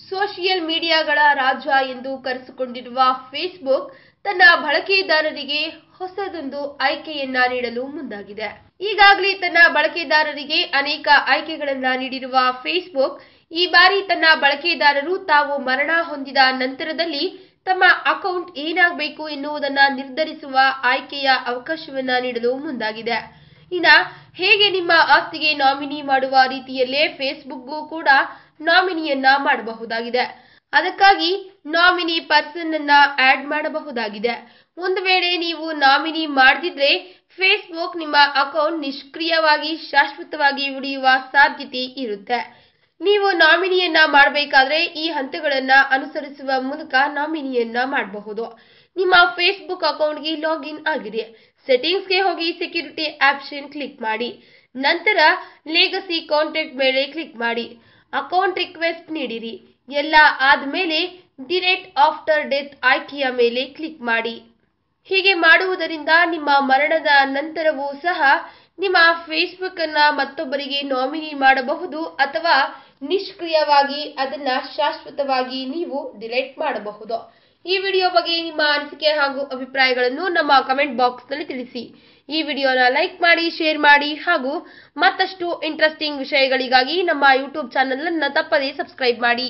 Social ಮೀಡಿಯಾಗಳ ರಾಜ ಎಂದು ಕರೆಸಿಕೊಂಡಿರುವ Facebook ತನ್ನ ಬಳಕೆದಾರರಿಗೆ ಹೊಸದೊಂದು ಆಯ್ಕೆಯನ್ನ ನೀಡಲು ಮುಂದಾಗಿದೆ. ಈಗಾಗಲೇ ತನ್ನ ಬಳಕೆದಾರರಿಗೆ ಅನೇಕ ಆಯ್ಕೆಗಳನ್ನ ನೀಡಿರುವ ಫೇಸ್ಬುಕ್ ಈ ಬಾರಿ ತನ್ನ ಬಳಕೆದಾರರು ತಾವು ಮರಣ ಹೊಂದಿದ ನಂತರದಲ್ಲಿ ತಮ್ಮ ಅಕೌಂಟ್ ಏನಾಗಬೇಕು ಎನ್ನುವುದನ್ನು ನಿರ್ಧರಿಸುವ ಆಯ್ಕೆಯ ಅವಕಾಶವನ್ನ ನೀಡಲು ಮುಂದಾಗಿದೆ. ಇನ್ನು ಹೇಗೆ ನಿಮ್ಮ ಆಸ್ತಿಗೆ ನಾಮಿನಿ ಮಾಡುವ ರೀತಿಯಲ್ಲೇ ಫೇಸ್ಬುಕ್ಗೂ ಕೂಡ ನಾಮಿನಿಯನ್ನ ಮಾಡಬಹುದಾಗಿದೆ. ಅದಕ್ಕಾಗಿ ನಾಮಿನಿ ಪರ್ಸನ್ ಅನ್ನ ಆಡ್ ಮಾಡಬಹುದಾಗಿದೆ. ಒಂದು ವೇಳೆ ನೀವು ನಾಮಿನಿ ಮಾಡದಿದ್ರೆ ಫೇಸ್ಬುಕ್ ನಿಮ್ಮ ಅಕೌಂಟ್ ನಿಷ್ಕ್ರಿಯವಾಗಿ ಶಾಶ್ವತವಾಗಿ ಉಳಿಯುವ ಸಾಧ್ಯತೆ ಇರುತ್ತೆ. ನೀವು ನಾಮಿನಿಯನ್ನ ಮಾಡಬೇಕಾದ್ರೆ ಈ ಹಂತಗಳನ್ನ ಅನುಸರಿಸುವ ಮೂಲಕ ನಾಮಿನಿಯನ್ನ ಮಾಡಬಹುದು. ನಿಮ್ಮ ಫೇಸ್ಬುಕ್ ಅಕೌಂಟ್ಗೆ ಲಾಗಿನ್ ಆಗಿರಿ. ಸೆಟ್ಟಿಂಗ್ಸ್ಗೆ ಹೋಗಿ ಸೆಕ್ಯೂರಿಟಿ ಆಪ್ಷನ್ ಕ್ಲಿಕ್ ಮಾಡಿ. ನಂತರ ಲೆಗಸಿ ಕಾಂಟ್ಯಾಕ್ಟ್ ಮೇಲೆ ಕ್ಲಿಕ್ ಮಾಡಿ. ಅಕೌಂಟ್ ರಿಕ್ವೆಸ್ಟ್ ನೀಡಿರಿ. ಎಲ್ಲ ಆದ್ಮೇಲೆ ಡಿಲೀಟ್ ಆಫ್ಟರ್ ಡೆತ್ ಆಯ್ಕೆಯ ಮೇಲೆ ಕ್ಲಿಕ್ ಮಾಡಿ. ಹೀಗೆ ಮಾಡುವುದರಿಂದ ನಿಮ್ಮ ಮರಣದ ನಂತರವೂ ಸಹ ನಿಮ್ಮ ಫೇಸ್ಬುಕ್ ಅನ್ನ ಮತ್ತೊಬ್ಬರಿಗೆ ನಾಮಿನಿ ಮಾಡಬಹುದು ಅಥವಾ ನಿಷ್ಕ್ರಿಯವಾಗಿ ಅದನ್ನ ಶಾಶ್ವತವಾಗಿ ನೀವು ಡಿಲೀಟ್ ಮಾಡಬಹುದು. ಈ ವಿಡಿಯೋ ಬಗ್ಗೆ ನಿಮ್ಮ ಅನಿಸಿಕೆ ಹಾಗೂ ಅಭಿಪ್ರಾಯಗಳನ್ನು ನಮ್ಮ ಕಮೆಂಟ್ ಬಾಕ್ಸ್ ನಲ್ಲಿ ತಿಳಿಸಿ. ಈ ವಿಡಿಯೋನ ಲೈಕ್ ಮಾಡಿ, ಶೇರ್ ಮಾಡಿ ಹಾಗೂ ಮತ್ತಷ್ಟು ಇಂಟ್ರೆಸ್ಟಿಂಗ್ ವಿಷಯಗಳಿಗಾಗಿ ನಮ್ಮ ಯೂಟ್ಯೂಬ್ ಚಾನೆಲ್ ಅನ್ನು ತಪ್ಪದೇ ಸಬ್ಸ್ಕ್ರೈಬ್ ಮಾಡಿ.